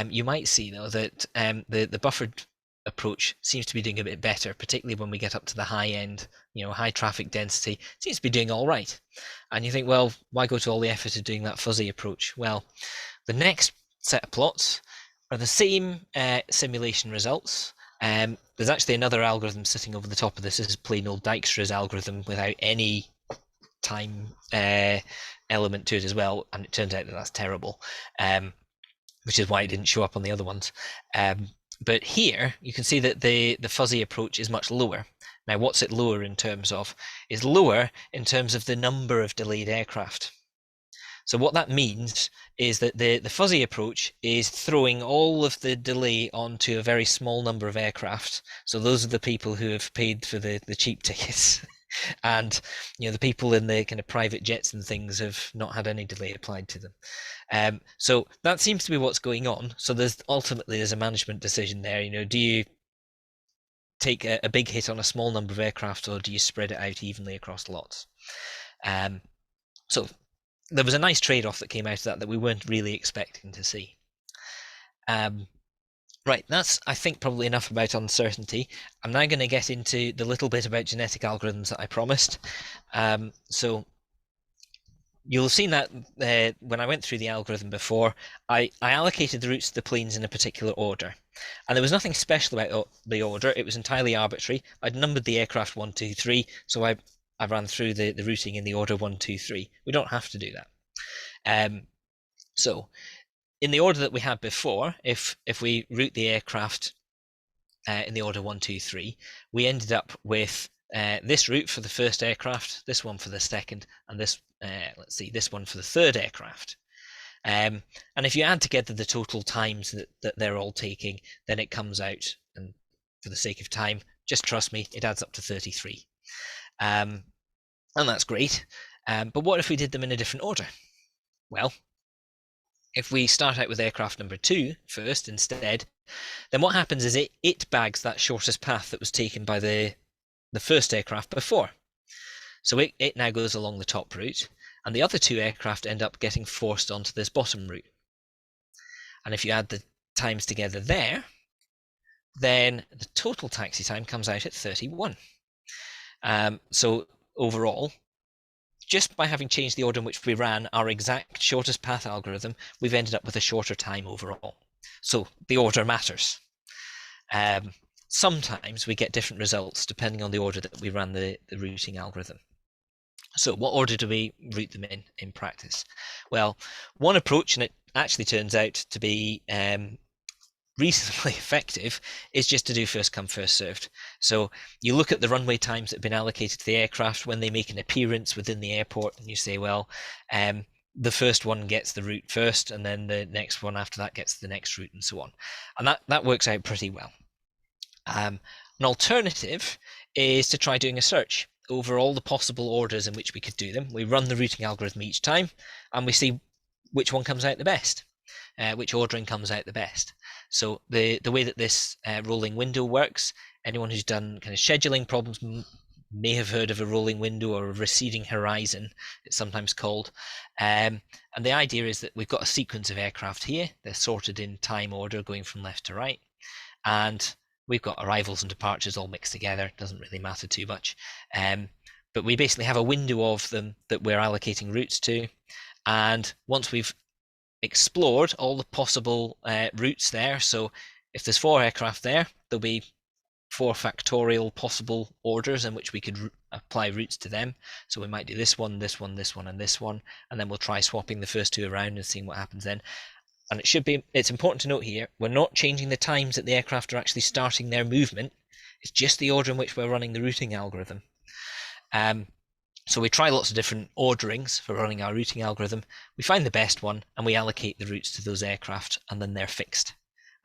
you might see though that the buffered approach seems to be doing a bit better, particularly when we get up to the high end, high traffic density, seems to be doing all right. And you think, well, why go to all the effort of doing that fuzzy approach? Well, the next set of plots are the same simulation results. There's actually another algorithm sitting over the top of this. This is plain old Dijkstra's algorithm without any time element to it as well, and it turns out that that's terrible, which is why it didn't show up on the other ones. But here you can see that the fuzzy approach is much lower. Now, what's it lower in terms of? It's lower in terms of the number of delayed aircraft. So what that means is that the fuzzy approach is throwing all of the delay onto a very small number of aircraft. So those are the people who have paid for the cheap tickets. And the people in the kind of private jets and things have not had any delay applied to them. So that seems to be what's going on. So there's a management decision there. Do you take a big hit on a small number of aircraft, or do you spread it out evenly across lots? So there was a nice trade-off that came out of that we weren't really expecting to see. Right, that's, I think, probably enough about uncertainty. I'm now going to get into the little bit about genetic algorithms that I promised. So you'll have seen that when I went through the algorithm before, I allocated the routes to the planes in a particular order. And there was nothing special about the order. It was entirely arbitrary. I'd numbered the aircraft 1, 2, 3, so I ran through the routing in the order 1, 2, 3. We don't have to do that. So in the order that we had before, if we route the aircraft in the order 1, 2, 3, we ended up with this route for the first aircraft, this one for the second, and this this one for the third aircraft. And if you add together the total times that they're all taking, then it comes out, and for the sake of time, just trust me, it adds up to 33. And that's great. But what if we did them in a different order? Well, if we start out with aircraft number 2 first instead, then what happens is it bags that shortest path that was taken by the first aircraft before. So it now goes along the top route, and the other 2 aircraft end up getting forced onto this bottom route. And if you add the times together there, then the total taxi time comes out at 31. So overall, just by having changed the order in which we ran our exact shortest path algorithm, we've ended up with a shorter time overall. So the order matters. Sometimes we get different results depending on the order that we ran the routing algorithm. So what order do we route them in practice? Well, one approach, and it actually turns out to be reasonably effective, is just to do first come first served. So you look at the runway times that have been allocated to the aircraft when they make an appearance within the airport, and you say, well, the first one gets the route first, and then the next one after that gets the next route, and so on. And that works out pretty well. An alternative is to try doing a search over all the possible orders in which we could do them. We run the routing algorithm each time, and we see which one comes out the best, which ordering comes out the best. So the way that this rolling window works, anyone who's done kind of scheduling problems may have heard of a rolling window or a receding horizon, it's sometimes called. And the idea is that we've got a sequence of aircraft here. They're sorted in time order going from left to right. And we've got arrivals and departures all mixed together. It doesn't really matter too much. But we basically have a window of them that we're allocating routes to. And once we've explored all the possible routes there, so if there's 4 aircraft there, there'll be 4 factorial possible orders in which we could apply routes to them. So we might do this one, this one, this one, and this one, and then we'll try swapping the first 2 around and seeing what happens then. And it's important to note here, we're not changing the times that the aircraft are actually starting their movement. It's just the order in which we're running the routing algorithm. So we try lots of different orderings for running our routing algorithm. We find the best one, and we allocate the routes to those aircraft, and then they're fixed.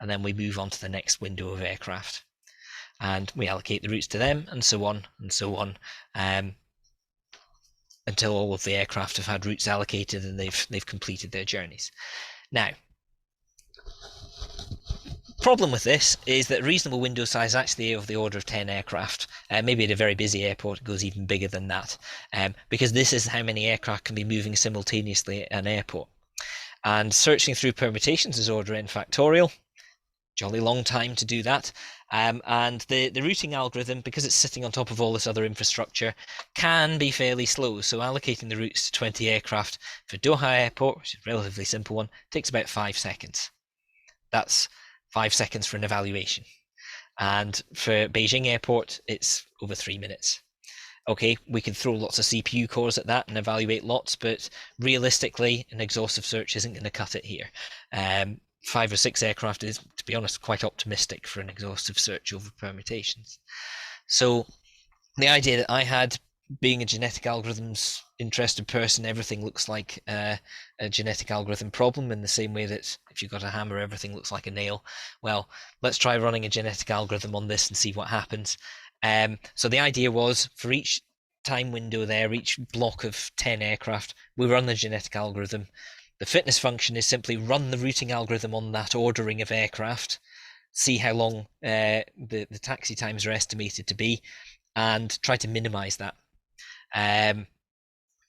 And then we move on to the next window of aircraft. And we allocate the routes to them, and so on, until all of the aircraft have had routes allocated and they've completed their journeys. Now, problem with this is that reasonable window size is actually of the order of 10 aircraft. Maybe at a very busy airport it goes even bigger than that, because this is how many aircraft can be moving simultaneously at an airport. And searching through permutations is order n factorial. Jolly long time to do that. And the routing algorithm, because it's sitting on top of all this other infrastructure, can be fairly slow. So allocating the routes to 20 aircraft for Doha Airport, which is a relatively simple one, takes about 5 seconds. That's 5 seconds for an evaluation. And for Beijing Airport, it's over 3 minutes. Okay, we can throw lots of CPU cores at that and evaluate lots, but realistically, an exhaustive search isn't going to cut it here. 5 or 6 aircraft is, to be honest, quite optimistic for an exhaustive search over permutations. So the idea that I had, being a genetic algorithms interested person, everything looks like a genetic algorithm problem, in the same way that if you've got a hammer, everything looks like a nail. Well, let's try running a genetic algorithm on this and see what happens. So the idea was, for each time window there, each block of 10 aircraft, we run the genetic algorithm. The fitness function is simply run the routing algorithm on that ordering of aircraft, see how long the taxi times are estimated to be, and try to minimize that.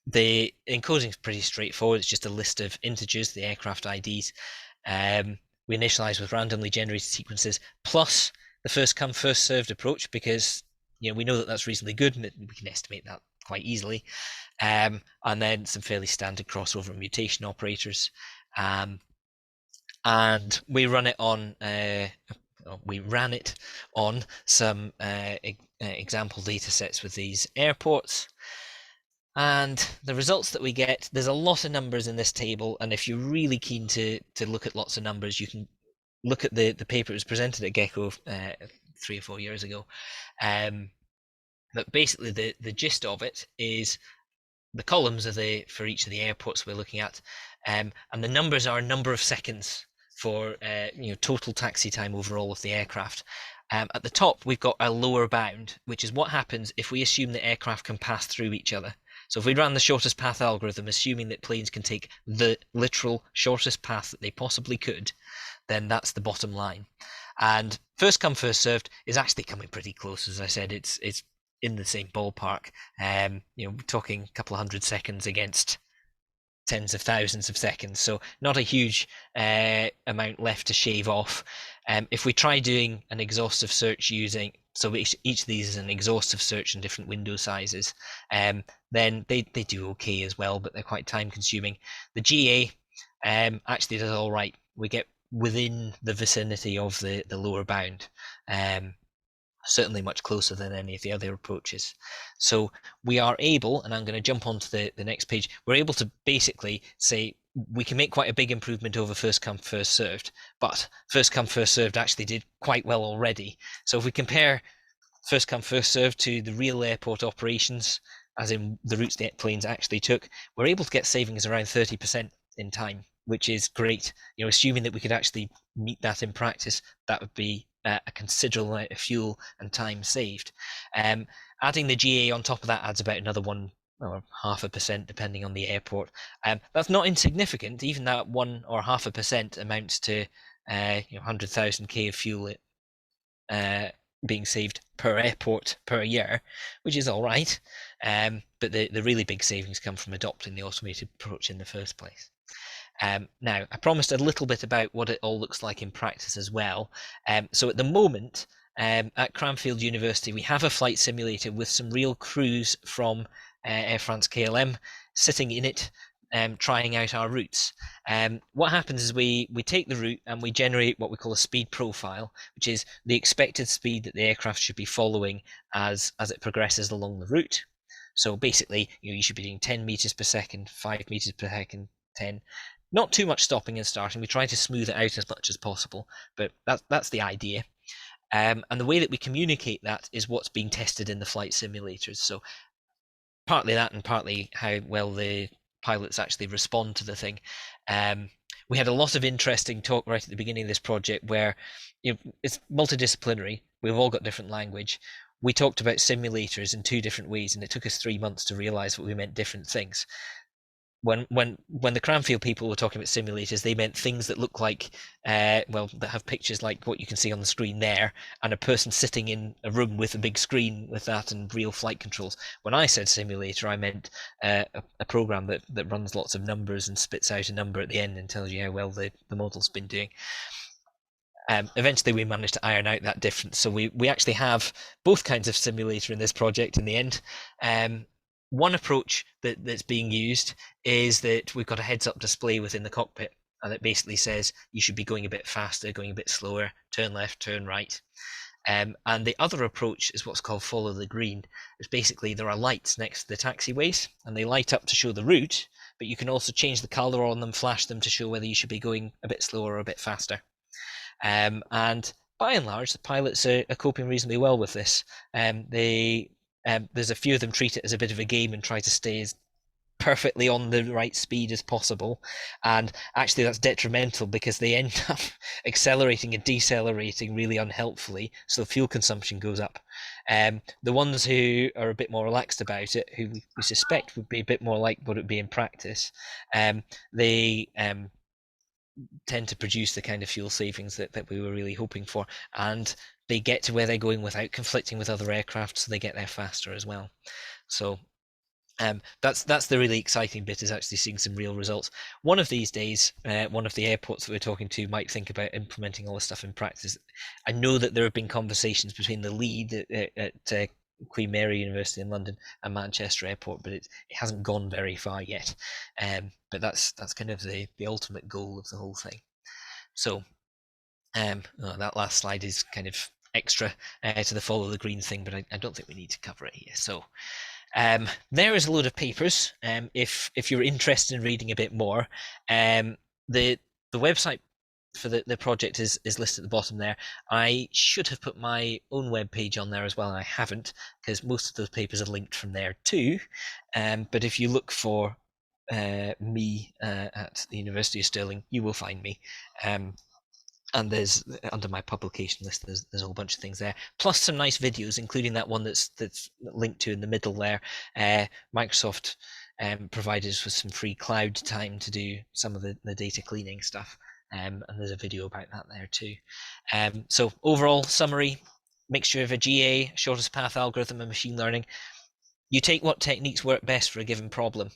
The encoding is pretty straightforward. It's just a list of integers, the aircraft IDs. We initialize with randomly generated sequences, plus the first come first served approach, because we know that that's reasonably good and we can estimate that quite easily. And then some fairly standard crossover mutation operators. And we run it on we ran it on some example data sets with these airports. And the results that we get, there's a lot of numbers in this table, and if you're really keen to look at lots of numbers, you can look at the paper that was presented at Gecko 3 or 4 years ago. But basically the gist of it is the columns are for each of the airports we're looking at, and the numbers are number of seconds for total taxi time over all of the aircraft. At the top, we've got a lower bound, which is what happens if we assume that aircraft can pass through each other. So if we ran the shortest path algorithm, assuming that planes can take the literal shortest path that they possibly could, then that's the bottom line. And first come, first served is actually coming pretty close. As I said, it's in the same ballpark. We're talking a couple of 100 seconds against tens of thousands of seconds, so not a huge amount left to shave off. If we try doing an exhaustive search using, so each of these is an exhaustive search in different window sizes, then they do okay as well, but they're quite time consuming. The GA actually does all right. We get within the vicinity of the lower bound, certainly much closer than any of the other approaches. So we are able, and I'm going to jump onto the next page, we're able to basically say we can make quite a big improvement over first come, first served, but first come, first served actually did quite well already. So if we compare first come, first served to the real airport operations, as in the routes the planes actually took, we're able to get savings around 30% in time, which is great. Assuming that we could actually meet that in practice, that would be a considerable amount of fuel and time saved. Adding the GA on top of that adds about another 1 or 0.5% depending on the airport. That's not insignificant. Even that 1 or 0.5% amounts to 100,000 K of fuel being saved per airport per year, which is all right. But the really big savings come from adopting the automated approach in the first place. Now, I promised a little bit about what it all looks like in practice as well. So at the moment, at Cranfield University, we have a flight simulator with some real crews from Air France KLM sitting in it, trying out our routes. What happens is we take the route and we generate what we call a speed profile, which is the expected speed that the aircraft should be following as it progresses along the route. So basically, you should be doing 10 meters per second, 5 meters per second, 10. Not too much stopping and starting. We try to smooth it out as much as possible, but that's the idea. And the way that we communicate that is what's being tested in the flight simulators. So partly that and partly how well the pilots actually respond to the thing. We had a lot of interesting talk right at the beginning of this project where it's multidisciplinary. We've all got different language. We talked about simulators in 2 different ways, and it took us 3 months to realize that we meant different things. When the Cranfield people were talking about simulators, they meant things that look like, that have pictures like what you can see on the screen there, and a person sitting in a room with a big screen with that and real flight controls. When I said simulator, I meant a program that runs lots of numbers and spits out a number at the end and tells you how well the model's been doing. Eventually we managed to iron out that difference, so we actually have both kinds of simulator in this project in the end. One approach that's being used is that we've got a heads-up display within the cockpit, and it basically says you should be going a bit faster, going a bit slower, turn left, turn right. And the other approach is what's called follow the green. It's basically there are lights next to the taxiways, and they light up to show the route, but you can also change the color on them, flash them to show whether you should be going a bit slower or a bit faster. And by and large, the pilots are coping reasonably well with this. There's a few of them treat it as a bit of a game and try to stay as perfectly on the right speed as possible, and actually that's detrimental because they end up accelerating and decelerating really unhelpfully, so fuel consumption goes up. The ones who are a bit more relaxed about it, who we suspect would be a bit more like what it would be in practice, they tend to produce the kind of fuel savings that we were really hoping for, and they get to where they're going without conflicting with other aircraft, so they get there faster as well. So that's the really exciting bit, is actually seeing some real results. One of these days, one of the airports that we're talking to might think about implementing all this stuff in practice. I know that there have been conversations between the lead at Queen Mary University in London and Manchester Airport, but it hasn't gone very far yet. But that's kind of the ultimate goal of the whole thing. So that last slide is kind of extra to the follow the green thing, but I don't think we need to cover it here. So there is a load of papers. If you're interested in reading a bit more, the website for the project is listed at the bottom there. I should have put my own web page on there as well, and I haven't, because most of those papers are linked from there too. But if you look for me at the University of Stirling, you will find me. And there's, under my publication list, there's a whole bunch of things there, plus some nice videos, including that one that's linked to in the middle there. Microsoft provided us with some free cloud time to do some of the data cleaning stuff, and there's a video about that there too. So overall summary, mixture of a GA, shortest path algorithm, and machine learning. You take what techniques work best for a given problem.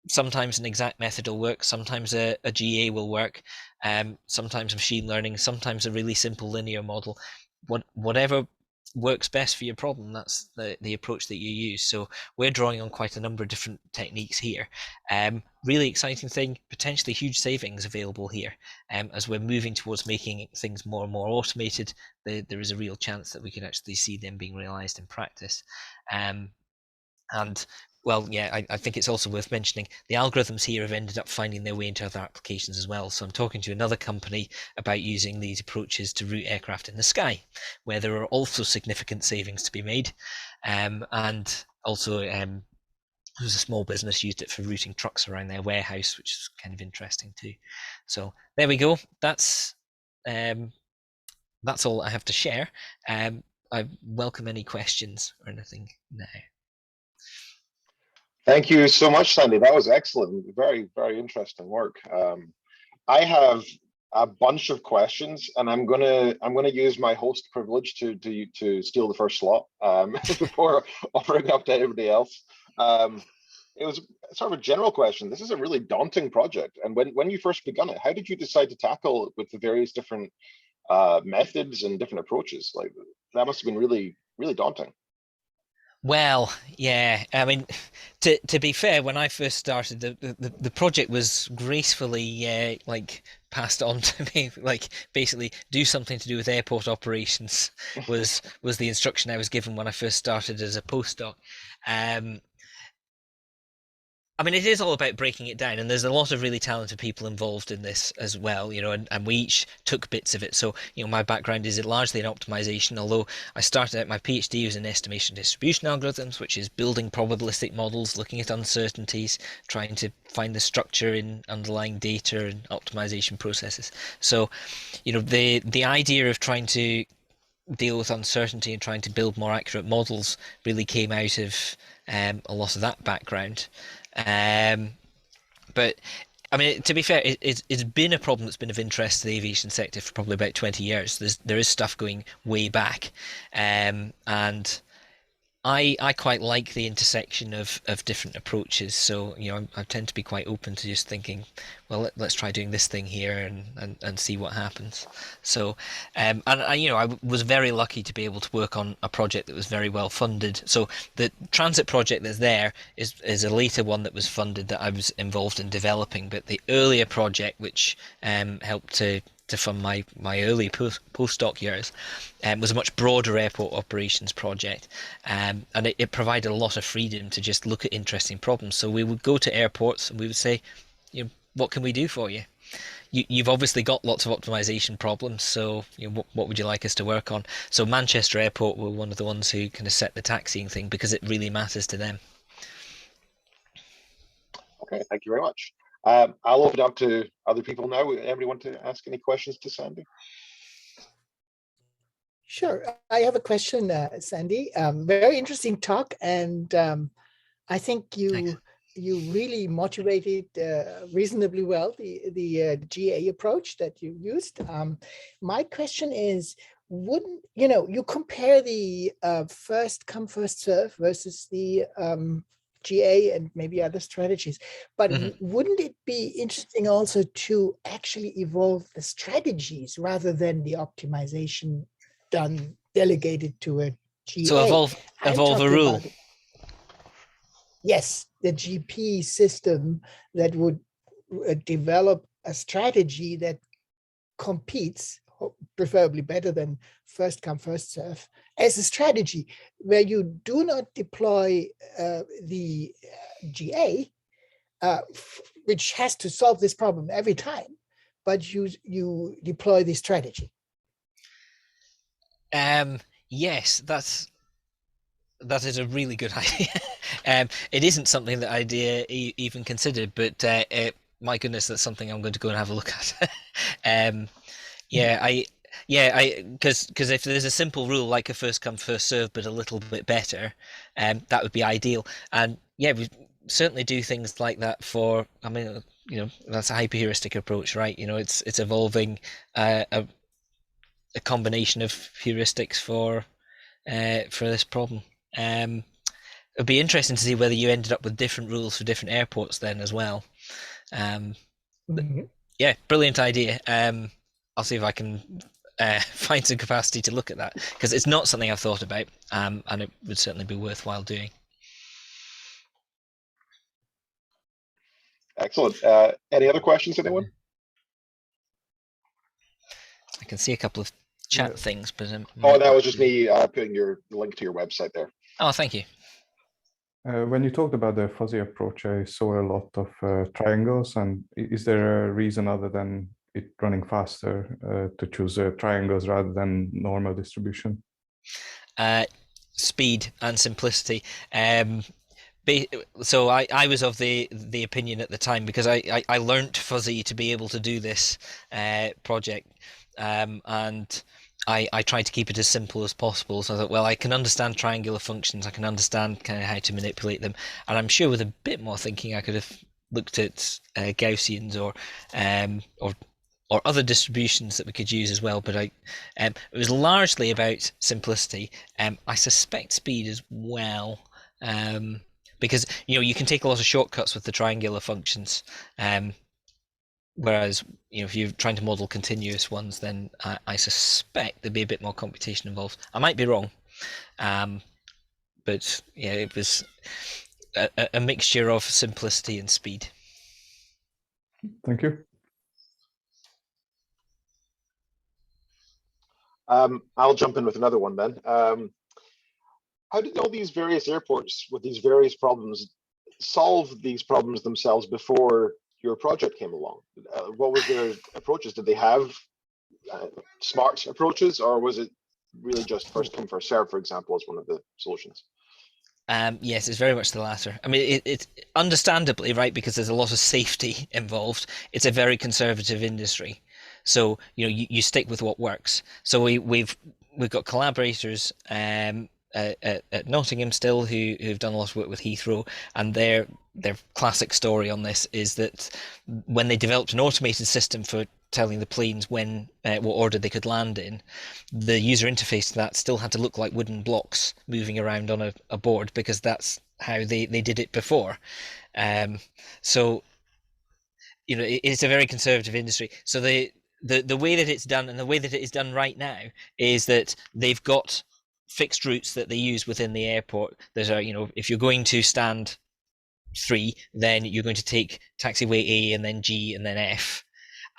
Sometimes an exact method will work, sometimes a GA will work, sometimes machine learning, sometimes a really simple linear model. Whatever works best for your problem, that's the approach that you use. So we're drawing on quite a number of different techniques here. Really exciting thing, potentially huge savings available here. As we're moving towards making things more and more automated, there is a real chance that we can actually see them being realized in practice. And well, yeah, I think it's also worth mentioning the algorithms here have ended up finding their way into other applications as well. So I'm talking to another company about using these approaches to route aircraft in the sky, where there are also significant savings to be made. And also there's a small business used it for routing trucks around their warehouse, which is kind of interesting too. So there we go. That's all I have to share. I welcome any questions or anything now. Thank you so much, Sandy. That was excellent. Very, very interesting work. I have a bunch of questions, and I'm gonna use my host privilege to steal the first slot before offering up to everybody else. It was sort of a general question. This is a really daunting project, and when you first begun it, how did you decide to tackle it with the various different methods and different approaches? Like, that must have been really, really daunting. Well, yeah. I mean, to be fair, when I first started, the project was gracefully like passed on to me. Like, basically, do something to do with airport operations was the instruction I was given when I first started as a postdoc. I mean, it is all about breaking it down, and there's a lot of really talented people involved in this as well, and we each took bits of it. So, my background is largely in optimization, although I started out, my PhD was in estimation distribution algorithms, which is building probabilistic models, looking at uncertainties, trying to find the structure in underlying data and optimization processes. So, the idea of trying to deal with uncertainty and trying to build more accurate models really came out of a lot of that background. But I mean, to be fair, it's been a problem that's been of interest to the aviation sector for probably about 20 years. There is stuff going way back, and I quite like the intersection of different approaches. So I tend to be quite open to just thinking, well, let's try doing this thing here and see what happens. So and I was very lucky to be able to work on a project that was very well funded. So the transit project that's there is a later one that was funded that I was involved in developing, but the earlier project, which helped to fund my early postdoc years, was a much broader airport operations project, and it provided a lot of freedom to just look at interesting problems. So we would go to airports and we would say, what can we do for you? You've obviously got lots of optimization problems, so what would you like us to work on? So Manchester Airport were one of the ones who kind of set the taxiing thing because it really matters to them. Okay, thank you very much. I'll open it up to other people now. Anybody want to ask any questions to Sandy? Sure. I have a question, Sandy. Very interesting talk, and I think you really motivated reasonably well the GA approach that you used. My question is, wouldn't you compare the first come first serve versus the GA and maybe other strategies, but wouldn't it be interesting also to actually evolve the strategies rather than the optimization delegated to a GA. So evolve I'm a talking rule. about, yes, the GP system that would develop a strategy that competes, preferably better than first come, first serve, as a strategy where you do not deploy the GA, which has to solve this problem every time, but you deploy the strategy. Yes, that is a really good idea. It isn't something that I'd even considered, but my goodness, that's something I'm going to go and have a look at. Because if there's a simple rule like a first come first serve, but a little bit better, that would be ideal. And yeah, we certainly do things like that for. I mean, that's a hyper-heuristic approach, right? It's evolving a combination of heuristics for this problem. It'd be interesting to see whether you ended up with different rules for different airports then as well. Yeah, brilliant idea. I'll see if I can find some capacity to look at that, because it's not something I've thought about, and it would certainly be worthwhile doing. Excellent. Any other questions, anyone? I can see a couple of chat things, but oh, that was just me putting the link to your website there. Oh, thank you. When you talked about the fuzzy approach, I saw a lot of triangles. And is there a reason other than it running faster to choose triangles rather than normal distribution? Speed and simplicity. So I was of the opinion at the time, because I learnt fuzzy to be able to do this project, and I tried to keep it as simple as possible. So I thought, well, I can understand triangular functions, I can understand kind of how to manipulate them, and I'm sure with a bit more thinking I could have looked at Gaussians or other distributions that we could use as well. But it was largely about simplicity. I suspect speed as well, because you can take a lot of shortcuts with the triangular functions. Whereas, if you're trying to model continuous ones, then I suspect there'd be a bit more computation involved. I might be wrong, but yeah, it was a mixture of simplicity and speed. Thank you. I'll jump in with another one then. How did all these various airports with these various problems solve these problems themselves before your project came along? What was their approaches? Did they have smart approaches, or was it really just first come first serve, for example, as one of the solutions? Yes, it's very much the latter. I mean, it's understandably, right, because there's a lot of safety involved. It's a very conservative industry, so you stick with what works. So we've got collaborators at Nottingham still who've done a lot of work with Heathrow, and their classic story on this is that when they developed an automated system for telling the planes what order they could land in, the user interface to that still had to look like wooden blocks moving around on a board, because that's how they did it before. So it's a very conservative industry. So the way that it's done, and the way that it is done right now, is that they've got fixed routes that they use within the airport. There's if you're going to stand 3, then you're going to take taxiway A and then G and then F,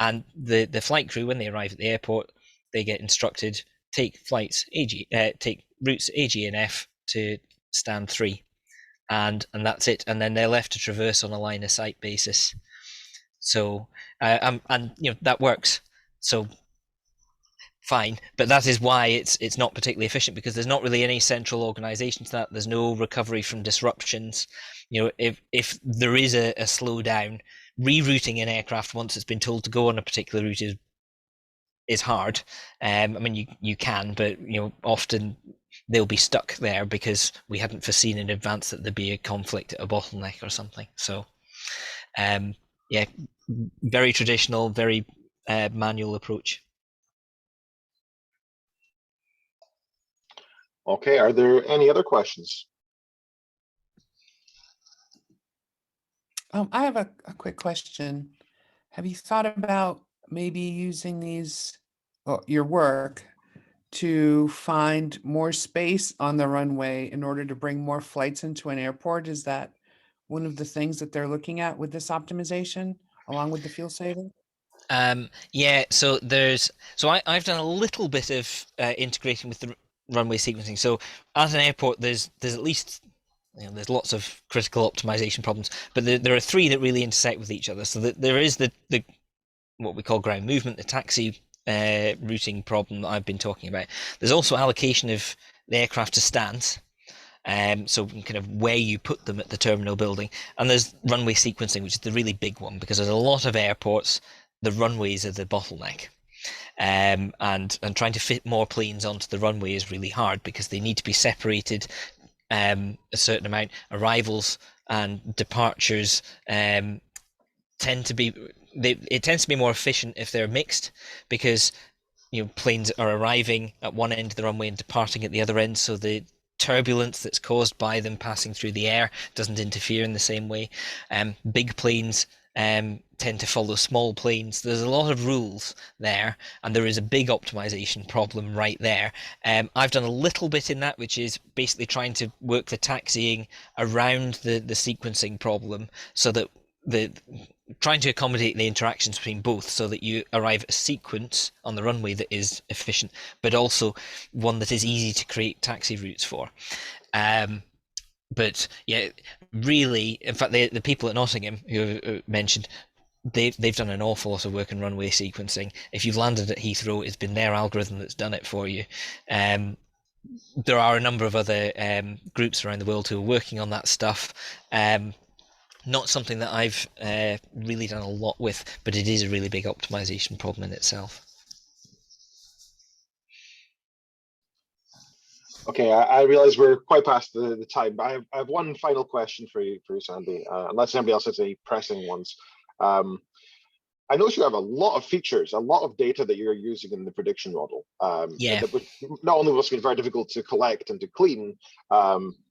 and the flight crew, when they arrive at the airport, they get instructed, take routes A, G and F to stand 3, and that's it, and then they're left to traverse on a line of sight basis. So and that works, so fine, but that is why it's not particularly efficient, because there's not really any central organization to that. There's no recovery from disruptions. If there is a slowdown, rerouting an aircraft once it's been told to go on a particular route is hard. I mean, you can, but often they'll be stuck there because we hadn't foreseen in advance that there'd be a conflict at a bottleneck or something. So yeah, very traditional, very manual approach. Okay, are there any other questions? I have a quick question. Have you thought about maybe using these, your work, to find more space on the runway in order to bring more flights into an airport? Is that one of the things that they're looking at with this optimization, along with the fuel saving? Yeah, so I've done a little bit of integrating with the runway sequencing. So at an airport, there's at least, there's lots of critical optimization problems, but there are three that really intersect with each other. So there is the what we call ground movement, the taxi routing problem that I've been talking about. There's also allocation of the aircraft to stands. So kind of where you put them at the terminal building, and there's runway sequencing, which is the really big one, because there's a lot of airports, the runways are the bottleneck. And trying to fit more planes onto the runway is really hard because they need to be separated a certain amount. Arrivals and departures it tends to be more efficient if they're mixed, because planes are arriving at one end of the runway and departing at the other end, so the turbulence that's caused by them passing through the air doesn't interfere in the same way. Big planes tend to follow small planes. There's a lot of rules there, and there is a big optimization problem right there. I've done a little bit in that, which is basically trying to work the taxiing around the sequencing problem, so that trying to accommodate the interactions between both, so that you arrive at a sequence on the runway that is efficient, but also one that is easy to create taxi routes for. But yeah, really, in fact, the people at Nottingham who mentioned, they've done an awful lot of work in runway sequencing. If you've landed at Heathrow, it's been their algorithm that's done it for you. There are a number of other groups around the world who are working on that stuff. Not something that I've really done a lot with, but it is a really big optimization problem in itself. Okay, I realize we're quite past the time, but I have one final question for you, Sandy, unless anybody else has any pressing ones. I notice you have a lot of features, a lot of data that you're using in the prediction model. Yeah. That not only must be very difficult to collect and to clean, but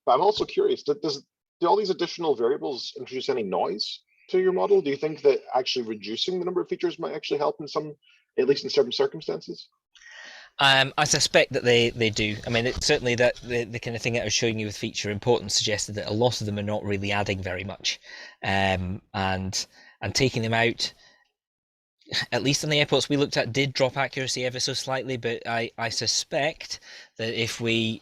I'm also curious, do all these additional variables introduce any noise to your model? Do you think that actually reducing the number of features might actually help in at least in certain circumstances? I suspect that they do. I mean, it's certainly that the kind of thing that I was showing you with feature importance suggested that a lot of them are not really adding very much, and taking them out, at least on the airports we looked at, did drop accuracy ever so slightly. But I suspect that if we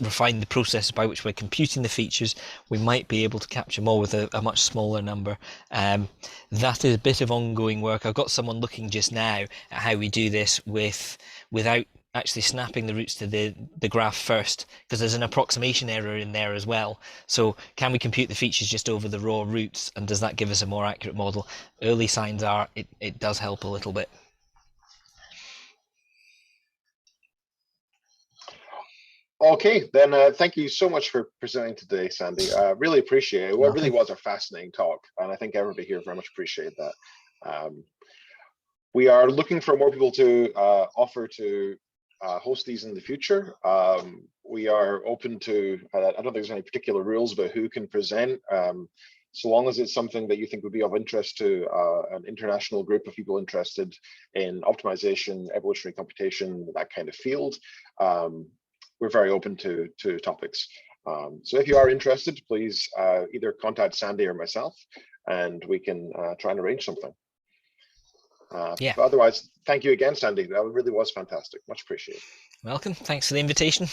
refine the process by which we're computing the features, we might be able to capture more with a much smaller number. That is a bit of ongoing work. I've got someone looking just now at how we do this without actually snapping the routes to the graph first, because there's an approximation error in there as well. So can we compute the features just over the raw routes, and does that give us a more accurate model? Early signs are it does help a little bit. Okay, then thank you so much for presenting today, Sandy. Really appreciate it. What really was a fascinating talk, and I think everybody here very much appreciate that. We are looking for more people to offer to host these in the future. We are open to, I don't think there's any particular rules about who can present, so long as it's something that you think would be of interest to an international group of people interested in optimization, evolutionary computation, that kind of field. We're very open to topics. So if you are interested, please either contact Sandy or myself, and we can try and arrange something. Yeah. But otherwise, thank you again, Sandy. That really was fantastic. Much appreciated. Welcome. Thanks for the invitation.